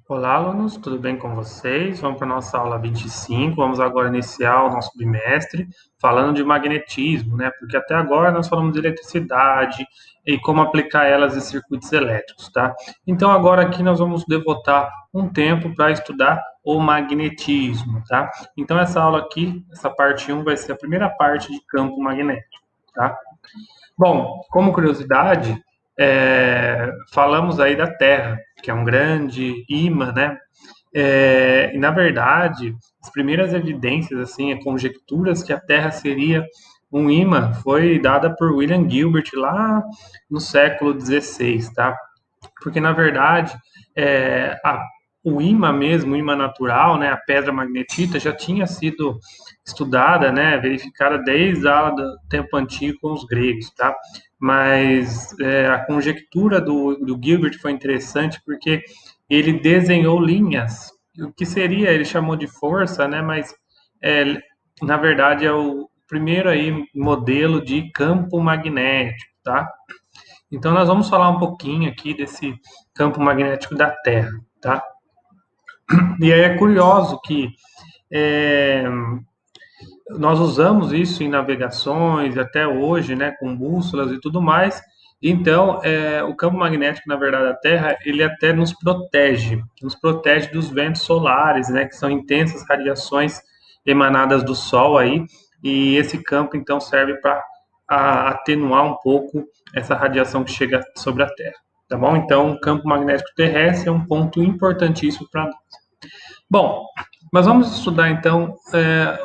Olá, alunos, tudo bem com vocês? Vamos para a nossa aula 25. Vamos agora iniciar o nosso bimestre falando de magnetismo, né? Porque até agora nós falamos de eletricidade e como aplicar elas em circuitos elétricos, tá? Então, agora aqui nós vamos devotar um tempo para estudar o magnetismo, tá? Então, essa aula aqui, essa parte 1, vai ser a primeira parte de campo magnético, tá? Bom, como curiosidade, falamos aí da Terra, que é um grande imã, né? E na verdade, as primeiras evidências, assim, conjecturas que a Terra seria um imã foi dada por William Gilbert lá no século XVI, tá? Porque na verdade o ímã mesmo, o ímã natural, né, a pedra magnetita já tinha sido estudada, né, verificada desde do tempo antigo com os gregos, tá? Mas a conjectura do Gilbert foi interessante porque ele desenhou linhas. O que seria, ele chamou de força, né, mas é, na verdade é o primeiro aí modelo de campo magnético, tá? Então, nós vamos falar um pouquinho aqui desse campo magnético da Terra, tá? E aí é curioso que é, nós usamos isso em navegações até hoje, né, com bússolas e tudo mais. Então, o campo magnético, na verdade, da Terra, ele até nos protege dos ventos solares, né, que são intensas radiações emanadas do Sol aí, e esse campo, então, serve para atenuar um pouco essa radiação que chega sobre a Terra, tá bom? Então, o campo magnético terrestre é um ponto importantíssimo para nós. Bom, mas vamos estudar então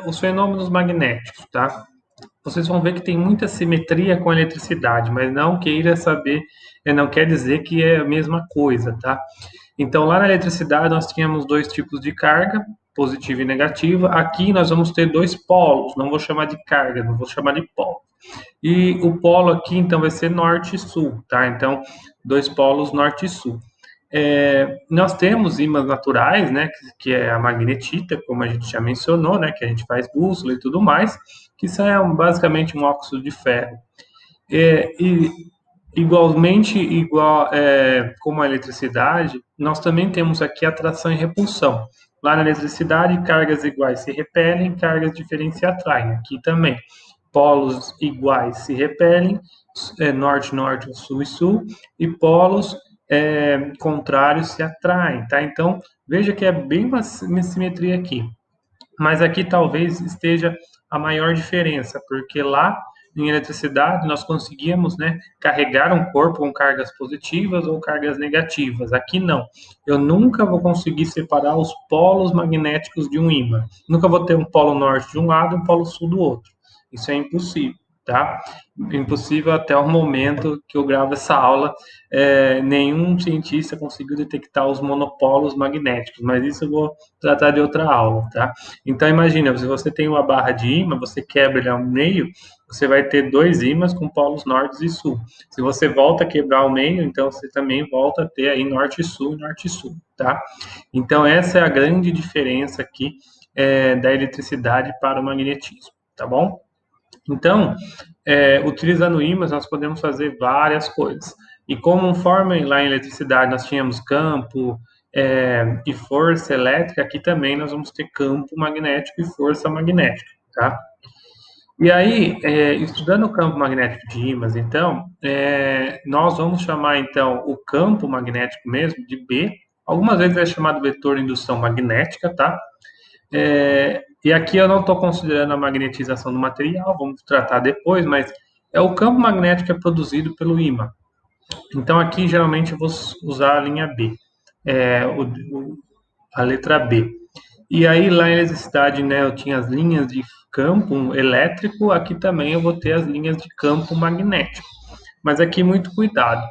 os fenômenos magnéticos, tá? Vocês vão ver que tem muita simetria com a eletricidade, mas não queira saber, não quer dizer que é a mesma coisa, tá? Então, lá na eletricidade nós tínhamos dois tipos de carga, positiva e negativa. Aqui nós vamos ter dois polos, não vou chamar de carga, não vou chamar de polo. E o polo aqui então vai ser norte e sul, tá? Então, dois polos norte e sul. Nós temos ímãs naturais, né, que é a magnetita, como a gente já mencionou, né, que a gente faz bússola e tudo mais, que são basicamente um óxido de ferro. E igualmente, como a eletricidade, nós também temos aqui atração e repulsão. Lá na eletricidade, cargas iguais se repelem, cargas diferentes se atraem. Aqui também, polos iguais se repelem, norte, norte, sul e sul, e polos contrários se atraem, tá? Então, veja que é bem uma simetria aqui. Mas aqui talvez esteja a maior diferença, porque lá em eletricidade nós conseguíamos, né, carregar um corpo com cargas positivas ou cargas negativas. Aqui não. Eu nunca vou conseguir separar os polos magnéticos de um ímã. Nunca vou ter um polo norte de um lado e um polo sul do outro. Isso é impossível, tá? Impossível até o momento que eu gravo essa aula. Nenhum cientista conseguiu detectar os monopolos magnéticos, mas isso eu vou tratar de outra aula, tá? Então imagina, se você tem uma barra de ímã, você quebra ele ao meio, você vai ter dois ímãs com polos norte e sul. Se você volta a quebrar o meio, então você também volta a ter aí norte e sul, tá? Então essa é a grande diferença aqui da eletricidade para o magnetismo, tá bom? Então, utilizando ímãs, nós podemos fazer várias coisas. E conforme lá em eletricidade nós tínhamos campo e força elétrica, aqui também nós vamos ter campo magnético e força magnética, tá? E aí, estudando o campo magnético de ímãs, então, nós vamos chamar então o campo magnético mesmo de B. Algumas vezes é chamado vetor de indução magnética, tá? E aqui eu não estou considerando a magnetização do material, vamos tratar depois, mas é o campo magnético que é produzido pelo ímã. Então aqui geralmente eu vou usar a linha B, é, o, a letra B. E aí lá em eletricidade, né, eu tinha as linhas de campo elétrico, aqui também eu vou ter as linhas de campo magnético. Mas aqui muito cuidado.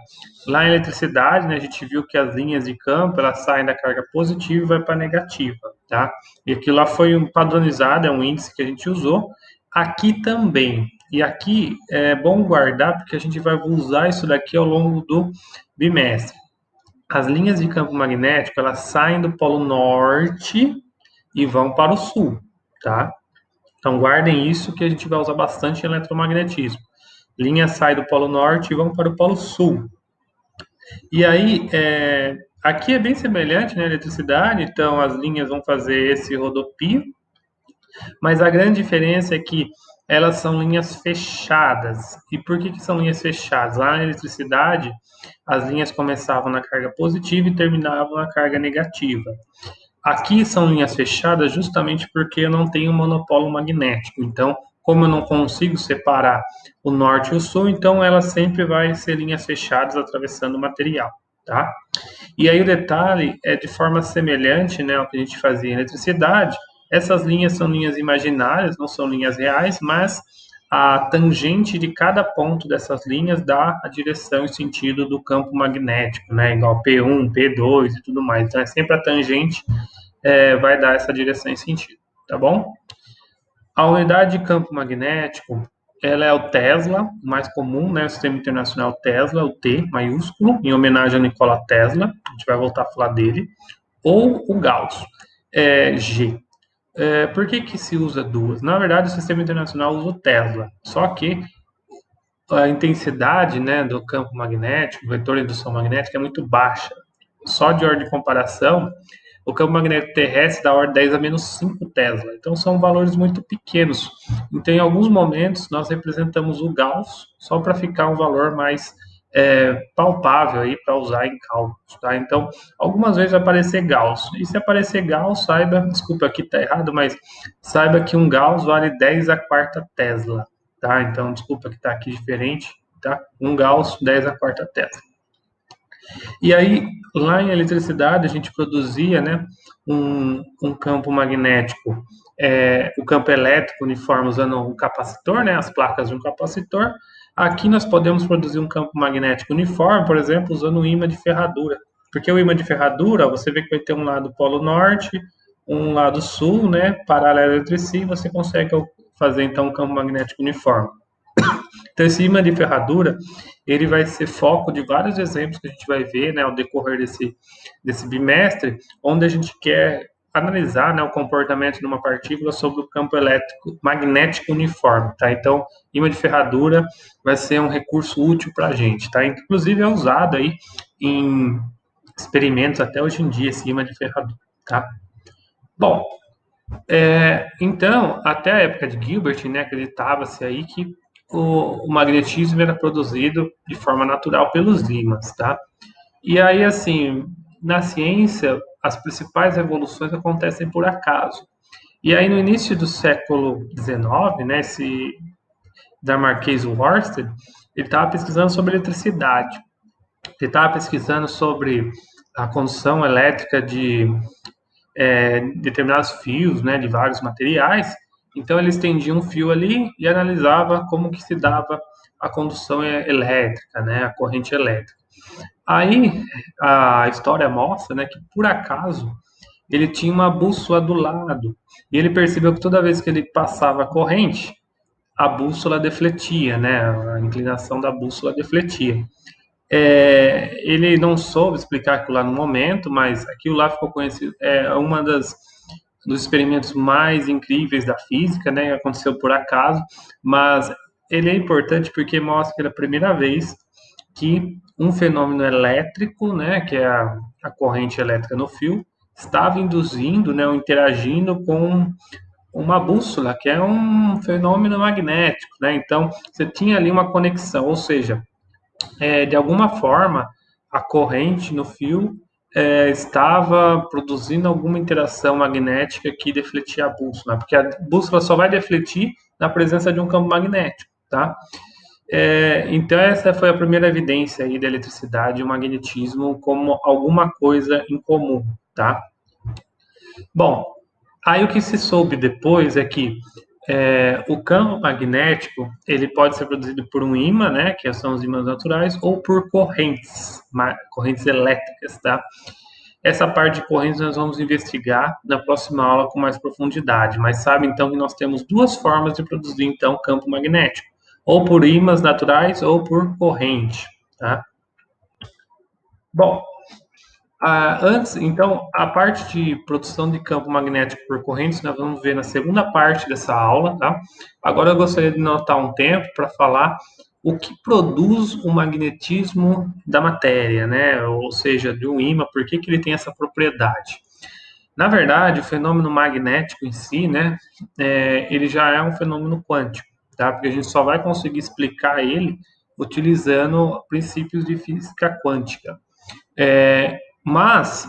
Lá em eletricidade, né, a gente viu que as linhas de campo elas saem da carga positiva e vai para negativa, tá? E aquilo lá foi um padronizado, é um índice que a gente usou. Aqui também. E aqui é bom guardar porque a gente vai usar isso daqui ao longo do bimestre. As linhas de campo magnético elas saem do polo norte e vão para o sul, tá? Então guardem isso que a gente vai usar bastante em eletromagnetismo. Linhas saem do polo norte e vão para o polo sul. E aí, Aqui é bem semelhante, né, à eletricidade, então as linhas vão fazer esse rodopio, mas a grande diferença é que elas são linhas fechadas. E por que são linhas fechadas? Lá na eletricidade, as linhas começavam na carga positiva e terminavam na carga negativa. Aqui são linhas fechadas justamente porque eu não tenho monopolo magnético. Então, como eu não consigo separar o norte e o sul, então ela sempre vai ser linhas fechadas atravessando o material, tá? E aí o detalhe é de forma semelhante, né, ao que a gente fazia em eletricidade. Essas linhas são linhas imaginárias, não são linhas reais, mas a tangente de cada ponto dessas linhas dá a direção e sentido do campo magnético, né? Igual P1, P2 e tudo mais. Então é sempre a tangente vai dar essa direção e sentido, tá bom? A unidade de campo magnético, ela é o Tesla, mais comum, né? O Sistema Internacional Tesla, o T maiúsculo, em homenagem a Nikola Tesla, a gente vai voltar a falar dele, ou o Gauss, G. Por que se usa duas? Na verdade, o Sistema Internacional usa o Tesla, só que a intensidade, né, do campo magnético, o vetor de indução magnética é muito baixa. Só de ordem de comparação, o campo magnético terrestre dá ordem 10 a menos 5 Tesla. Então são valores muito pequenos. Então, em alguns momentos, nós representamos o Gauss só para ficar um valor mais palpável aí para usar em cálculos, tá? Então, algumas vezes vai aparecer Gauss. E se aparecer Gauss, saiba, desculpa, aqui tá errado, mas saiba que um Gauss vale 10 a quarta Tesla, tá? Então, desculpa que tá aqui diferente, tá? Um Gauss, 10 a quarta Tesla. E aí, lá em eletricidade, a gente produzia, né, um campo magnético, o campo elétrico uniforme usando um capacitor, né, as placas de um capacitor. Aqui nós podemos produzir um campo magnético uniforme, por exemplo, usando um ímã de ferradura. Porque o ímã de ferradura, você vê que vai ter um lado polo norte, um lado sul, né, paralelo entre si, e você consegue fazer então um campo magnético uniforme. Então, esse imã de ferradura, ele vai ser foco de vários exemplos que a gente vai ver, né, ao decorrer desse bimestre, onde a gente quer analisar, né, o comportamento de uma partícula sobre o campo elétrico magnético uniforme, tá? Então, imã de ferradura vai ser um recurso útil para a gente, tá? Inclusive é usado aí em experimentos até hoje em dia, esse imã de ferradura, tá? Bom, então, até a época de Gilbert, né, acreditava-se aí que o magnetismo era produzido de forma natural pelos ímãs, tá? E aí, assim, na ciência, as principais revoluções acontecem por acaso. E aí, no início do século XIX, né, esse Marquês Oersted, ele estava pesquisando sobre eletricidade. Ele estava pesquisando sobre a condução elétrica de determinados fios, né, de vários materiais. Então ele estendia um fio ali e analisava como que se dava a condução elétrica, né, a corrente elétrica. Aí a história mostra, né, que por acaso ele tinha uma bússola do lado e ele percebeu que toda vez que ele passava a corrente, a bússola defletia, né, a inclinação da bússola defletia. Ele não soube explicar aquilo lá no momento, mas aquilo lá ficou conhecido, uma dos experimentos mais incríveis da física, né? Aconteceu por acaso, mas ele é importante porque mostra pela primeira vez que um fenômeno elétrico, né, que é a corrente elétrica no fio, estava induzindo, né, ou interagindo com uma bússola, que é um fenômeno magnético, né? Então, você tinha ali uma conexão, ou seja, de alguma forma, a corrente no fio estava produzindo alguma interação magnética que defletia a bússola, porque a bússola só vai defletir na presença de um campo magnético, tá? Então essa foi a primeira evidência aí da eletricidade e o magnetismo como alguma coisa em comum, tá? Bom, aí o que se soube depois é que o campo magnético ele pode ser produzido por um ímã, né, que são os ímãs naturais, ou por correntes elétricas, tá? Essa parte de correntes nós vamos investigar na próxima aula com mais profundidade, mas sabe então que nós temos duas formas de produzir então campo magnético, ou por ímãs naturais ou por corrente, tá? Bom, antes, então, a parte de produção de campo magnético por correntes nós vamos ver na segunda parte dessa aula, tá? Agora eu gostaria de notar um tempo para falar o que produz o magnetismo da matéria, né? Ou seja, de um ímã, por que que ele tem essa propriedade? Na verdade, o fenômeno magnético em si, né, ele já é um fenômeno quântico, tá? Porque a gente só vai conseguir explicar ele utilizando princípios de física quântica. Mas,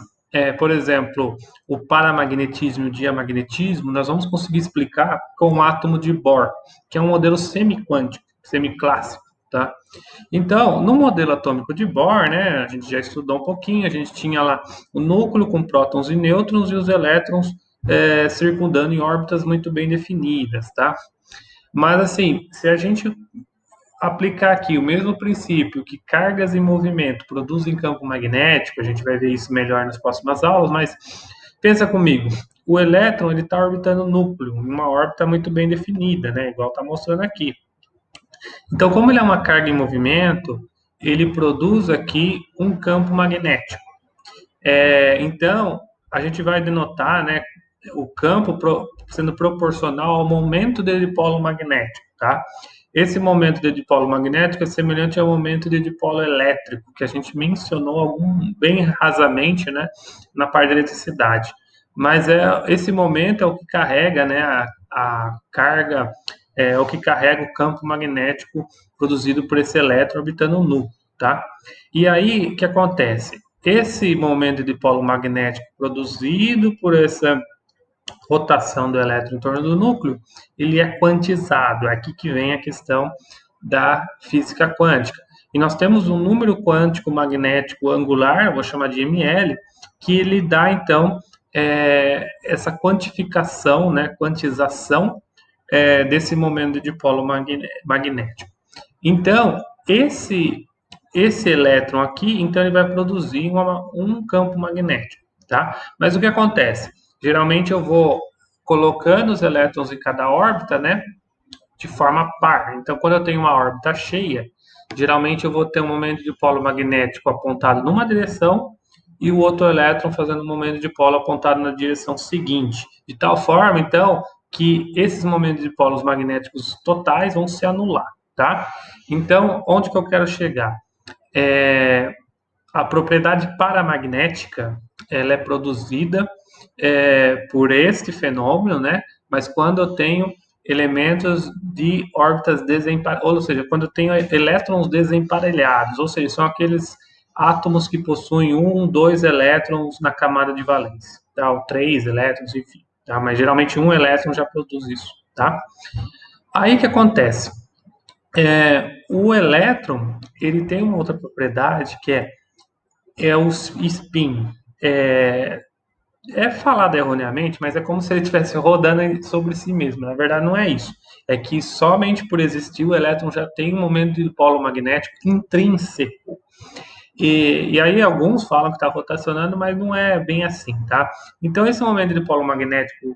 por exemplo, o paramagnetismo e o diamagnetismo, nós vamos conseguir explicar com o átomo de Bohr, que é um modelo semiquântico, semiclássico, tá? Então, no modelo atômico de Bohr, né, a gente já estudou um pouquinho, a gente tinha lá o núcleo com prótons e nêutrons e os elétrons circundando em órbitas muito bem definidas, tá? Mas, assim, se a gente aplicar aqui o mesmo princípio que cargas em movimento produzem campo magnético, a gente vai ver isso melhor nas próximas aulas, mas pensa comigo, o elétron ele está orbitando o núcleo, em uma órbita muito bem definida, né, igual está mostrando aqui. Então, como ele é uma carga em movimento, ele produz aqui um campo magnético. Então, a gente vai denotar, né, o campo sendo proporcional ao momento de dipolo magnético, tá? Esse momento de dipolo magnético é semelhante ao momento de dipolo elétrico, que a gente mencionou bem rasamente, né, na parte da eletricidade. Mas esse momento é o que carrega, né, a carga, é o que carrega o campo magnético produzido por esse elétron orbitando o núcleo, tá? E aí, o que acontece? Esse momento de dipolo magnético produzido por essa rotação do elétron em torno do núcleo, ele é quantizado. É aqui que vem a questão da física quântica. E nós temos um número quântico magnético angular, vou chamar de ML, que ele dá, então, essa quantificação, né, quantização desse momento de dipolo magnético. Então, esse elétron aqui, então ele vai produzir um campo magnético, tá? Mas o que acontece? Geralmente eu vou colocando os elétrons em cada órbita, né? De forma par. Então, quando eu tenho uma órbita cheia, geralmente eu vou ter um momento de polo magnético apontado numa direção e o outro elétron fazendo um momento de polo apontado na direção seguinte. De tal forma, então, que esses momentos de polos magnéticos totais vão se anular, tá? Então, onde que eu quero chegar? A propriedade paramagnética, ela é produzida por este fenômeno, né? Mas quando eu tenho elementos de órbitas desemparelhadas, ou seja, quando eu tenho elétrons desemparelhados, ou seja, são aqueles átomos que possuem dois elétrons na camada de valência, tá? Ou três elétrons, enfim, tá? Mas geralmente um elétron já produz isso, tá? Aí que acontece? O elétron, ele tem uma outra propriedade que é o spin. É falado erroneamente, mas é como se ele estivesse rodando sobre si mesmo. Na verdade, não é isso. É que somente por existir o elétron já tem um momento de polo magnético intrínseco. E aí alguns falam que está rotacionando, mas não é bem assim, tá? Então, esse momento de polo magnético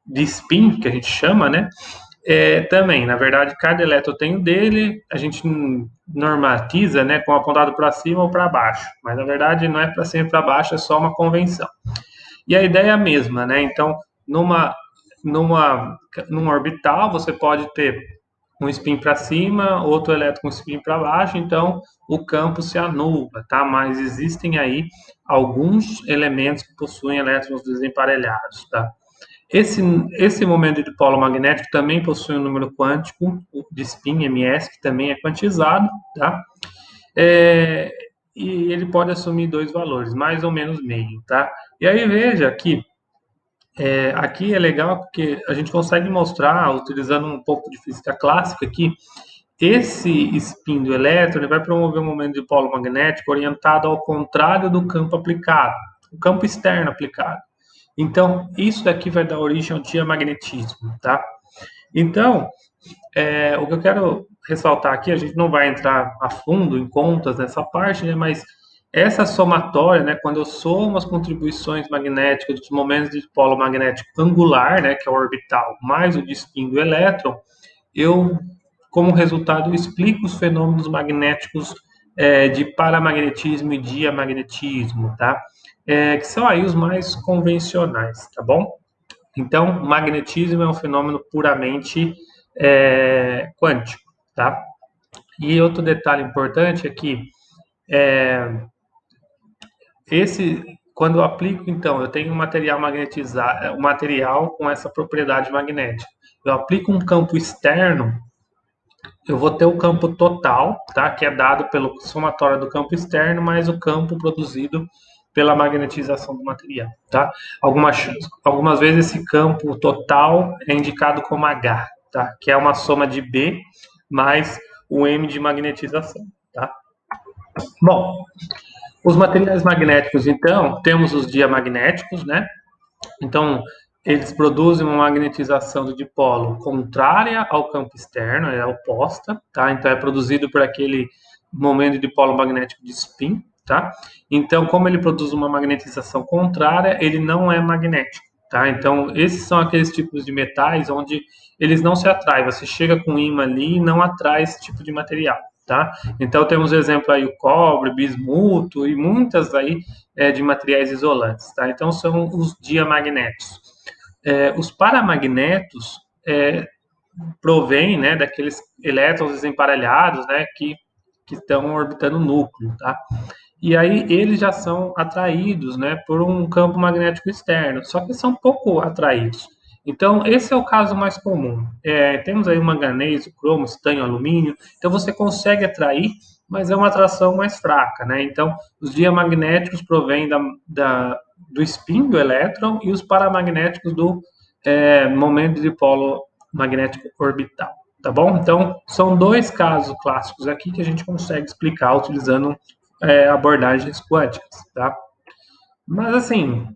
de spin, que a gente chama, né? Também, na verdade, cada elétron tem o dele, a gente normatiza, né, com apontado para cima ou para baixo, mas na verdade não é para cima e para baixo, é só uma convenção. E a ideia é a mesma, né? Então, num orbital, você pode ter um spin para cima, outro elétron com spin para baixo, então o campo se anula, tá? Mas existem aí alguns elementos que possuem elétrons desemparelhados, tá? Esse momento de polo magnético também possui um número quântico de spin, ms, que também é quantizado, tá? E ele pode assumir dois valores, mais ou menos meio, tá? E aí veja que aqui é legal porque a gente consegue mostrar, utilizando um pouco de física clássica aqui, esse spin do elétron vai promover um momento de polo magnético orientado ao contrário do campo aplicado, o campo externo aplicado. Então, isso daqui vai dar origem ao diamagnetismo, tá? Então, o que eu quero ressaltar aqui, a gente não vai entrar a fundo em contas nessa parte, né, mas essa somatória, né, quando eu somo as contribuições magnéticas dos momentos de polo magnético angular, né, que é o orbital, mais o de spin do elétron, eu, como resultado, explico os fenômenos magnéticos de paramagnetismo e diamagnetismo, tá? Que são aí os mais convencionais, tá bom? Então, magnetismo é um fenômeno puramente quântico, tá? E outro detalhe importante é que quando eu aplico, então, eu tenho um material magnetizado, um material com essa propriedade magnética. Eu aplico um campo externo, eu vou ter o campo total, tá? Que é dado pelo somatório do campo externo mais o campo produzido pela magnetização do material, tá? Algumas vezes esse campo total é indicado como H, tá? Que é uma soma de B mais o M de magnetização, tá? Bom, os materiais magnéticos, então, temos os diamagnéticos, né? Então, eles produzem uma magnetização do dipolo contrária ao campo externo, é oposta, tá? Então, é produzido por aquele momento de dipolo magnético de spin, tá? Então, como ele produz uma magnetização contrária, ele não é magnético, tá? Então, esses são aqueles tipos de metais onde eles não se atraem. Você chega com um ímã ali e não atrai esse tipo de material, tá? Então, temos exemplo aí o cobre, bismuto e muitas aí de materiais isolantes, tá? Então, são os diamagnetos. Os paramagnetos provêm, né, daqueles elétrons desemparelhados, né, que estão orbitando o núcleo, tá? E aí eles já são atraídos, né, por um campo magnético externo, só que são pouco atraídos. Então, esse é o caso mais comum. Temos aí o manganês, o cromo, o estanho, o alumínio. Então, você consegue atrair, mas é uma atração mais fraca, né? Então, os diamagnéticos provêm do spin do elétron e os paramagnéticos do momento de dipolo magnético orbital, tá bom? Então, são dois casos clássicos aqui que a gente consegue explicar utilizando abordagens quânticas, tá? Mas, assim,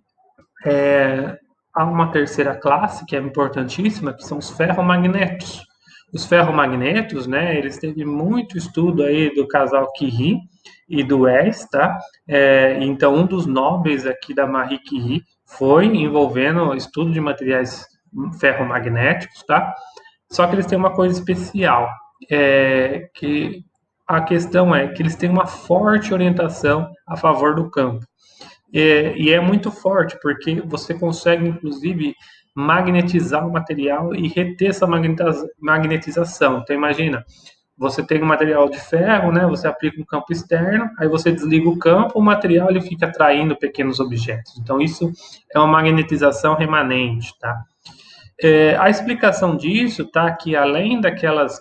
há uma terceira classe que é importantíssima, que são os ferromagnetos. Os ferromagnetos, né, eles teve muito estudo aí do casal Curie e do Weiss, tá? Então, um dos nobres aqui da Marie Curie foi envolvendo estudo de materiais ferromagnéticos, tá? Só que eles têm uma coisa especial, que a questão é que eles têm uma forte orientação a favor do campo. E é muito forte, porque você consegue, inclusive, magnetizar o material e reter essa magnetização. Então, imagina, você tem um material de ferro, né? Você aplica um campo externo, aí você desliga o campo, o material ele fica atraindo pequenos objetos. Então, isso é uma magnetização remanente, tá? A explicação disso tá que além daquelas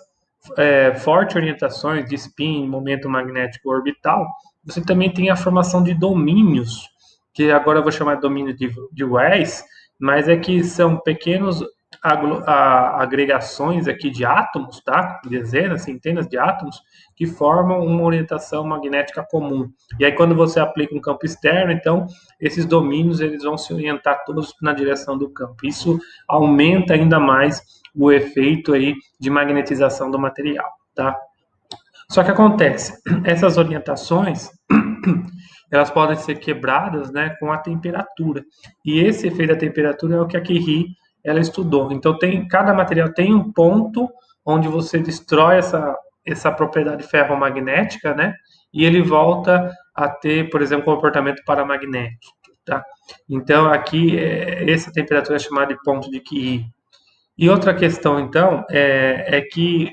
fortes orientações de spin, momento magnético orbital, você também tem a formação de domínios, que agora eu vou chamar de domínio de Weiss, mas é que são pequenos agregações aqui de átomos, tá? Dezenas, centenas de átomos que formam uma orientação magnética comum. E aí quando você aplica um campo externo, então esses domínios eles vão se orientar todos na direção do campo. Isso aumenta ainda mais o efeito aí de magnetização do material, tá? Só que acontece, essas orientações elas podem ser quebradas, né, com a temperatura. E esse efeito da temperatura é o que a Curie ela estudou. Então cada material tem um ponto onde você destrói essa propriedade ferromagnética, né? E ele volta a ter, por exemplo, comportamento paramagnético, tá? Então aqui essa temperatura é chamada de ponto de Curie. E outra questão, então, é que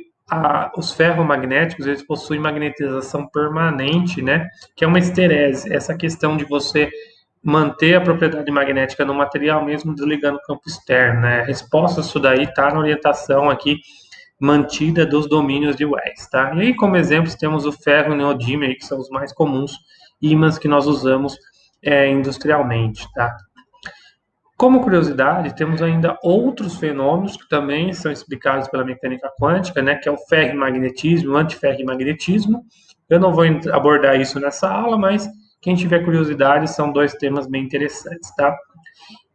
os ferromagnéticos eles possuem magnetização permanente, né? Que é uma esterese. Essa questão de você manter a propriedade magnética no material mesmo desligando o campo externo, né? A resposta a isso daí está na orientação aqui mantida dos domínios de Weiss, tá? E aí, como exemplos, temos o ferro e o neodímero, que são os mais comuns ímãs que nós usamos industrialmente, tá? Como curiosidade, temos ainda outros fenômenos que também são explicados pela mecânica quântica, né, que é o ferrimagnetismo, o antiferrimagnetismo. Eu não vou abordar isso nessa aula, mas quem tiver curiosidade, são dois temas bem interessantes, tá?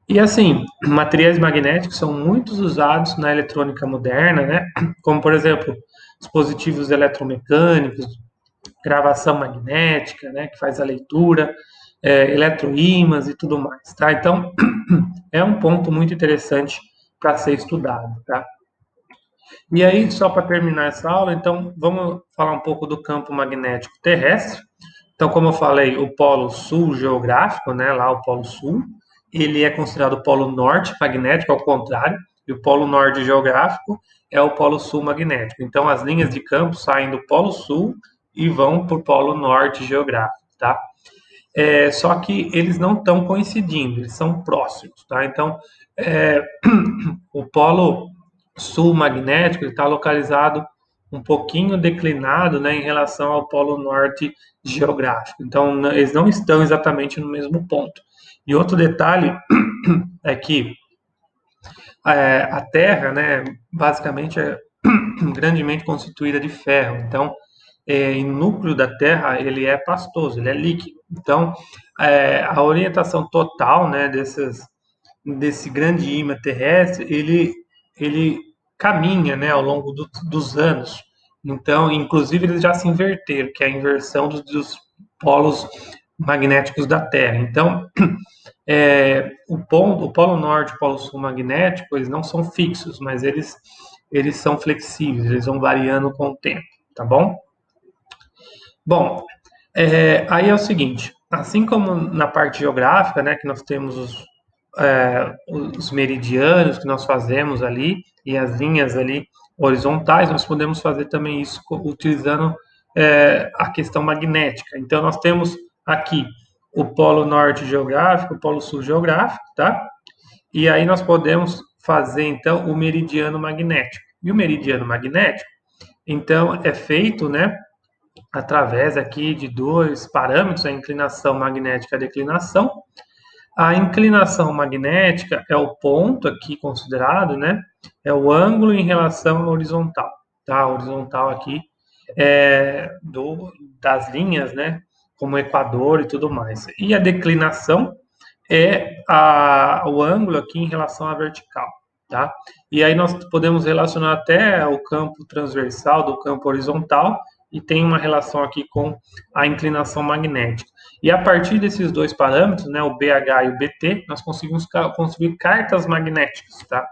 E assim, materiais magnéticos são muito usados na eletrônica moderna, né? Como, por exemplo, dispositivos eletromecânicos, gravação magnética, né, que faz a leitura, eletroímãs e tudo mais, tá? Então, é um ponto muito interessante para ser estudado, tá? E aí, só para terminar essa aula, então, vamos falar um pouco do campo magnético terrestre. Então, como eu falei, o polo sul geográfico, né, lá o polo sul, ele é considerado o polo norte magnético, ao contrário. e o polo norte geográfico é o polo sul magnético. Então, as linhas de campo saem do polo sul e vão para o polo norte geográfico, tá? Só que eles não estão coincidindo, eles são próximos, tá? Então, é, o polo sul magnético está localizado um pouquinho declinado, né, em relação ao polo norte geográfico. Então, eles não estão exatamente no mesmo ponto. E outro detalhe é que a Terra, né, basicamente é grandemente constituída de ferro. Então, o núcleo da Terra ele é pastoso, ele é líquido. Então, a orientação total, né, desse grande ímã terrestre, ele caminha, né, ao longo dos anos. Então, inclusive, eles já se inverteram, que é a inversão dos polos magnéticos da Terra. Então, o polo norte e o polo sul magnético, eles não são fixos, mas eles são flexíveis, eles vão variando com o tempo, tá bom? Bom, aí é o seguinte, assim como na parte geográfica, né, que nós temos os meridianos que nós fazemos ali e as linhas ali horizontais, nós podemos fazer também isso utilizando a questão magnética. Então, nós temos aqui o polo norte geográfico, o polo sul geográfico, tá? E aí nós podemos fazer, então, o meridiano magnético. E o meridiano magnético, então, é feito, né, através aqui de dois parâmetros, a inclinação magnética e a declinação. A inclinação magnética é o ponto aqui considerado, né? É o ângulo em relação ao horizontal, tá? A horizontal aqui das linhas, né? Como o equador e tudo mais. E a declinação é o ângulo aqui em relação à vertical, tá? E aí nós podemos relacionar até o campo transversal do campo horizontal e tem uma relação aqui com a inclinação magnética. E a partir desses dois parâmetros, né, o BH e o BT, nós conseguimos construir cartas magnéticas, tá?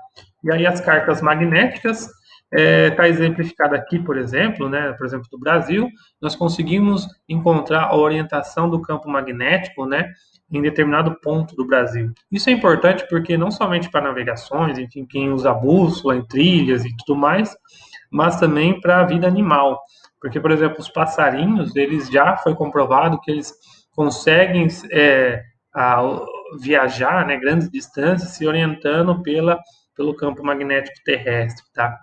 E aí as cartas magnéticas está exemplificada aqui, por exemplo, né, por exemplo, do Brasil, nós conseguimos encontrar a orientação do campo magnético, né, em determinado ponto do Brasil. Isso é importante porque não somente para navegações, enfim, quem usa bússola em trilhas e tudo mais, mas também para a vida animal. Porque, por exemplo, os passarinhos, eles já foi comprovado que eles conseguem viajar, né, grandes distâncias se orientando pelo campo magnético terrestre, tá?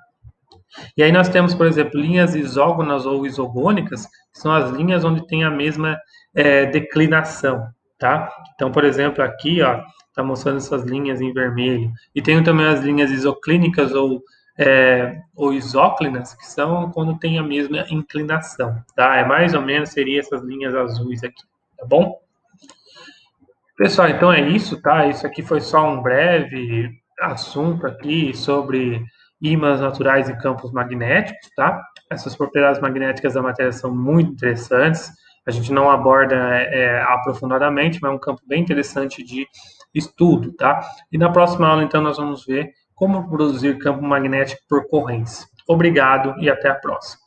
E aí nós temos, por exemplo, linhas isógonas ou isogônicas, que são as linhas onde tem a mesma declinação, tá? Então, por exemplo, aqui, ó, tá mostrando essas linhas em vermelho. E tem também as linhas isoclínicas ou isóclinas, que são quando tem a mesma inclinação, tá? É mais ou menos, seria essas linhas azuis aqui, tá bom? Pessoal, então é isso, tá? Isso aqui foi só um breve assunto aqui sobre ímãs naturais e campos magnéticos, tá? Essas propriedades magnéticas da matéria são muito interessantes. A gente não aborda aprofundadamente, mas é um campo bem interessante de estudo, tá? E na próxima aula, então, nós vamos ver como produzir campo magnético por correntes. Obrigado e até a próxima.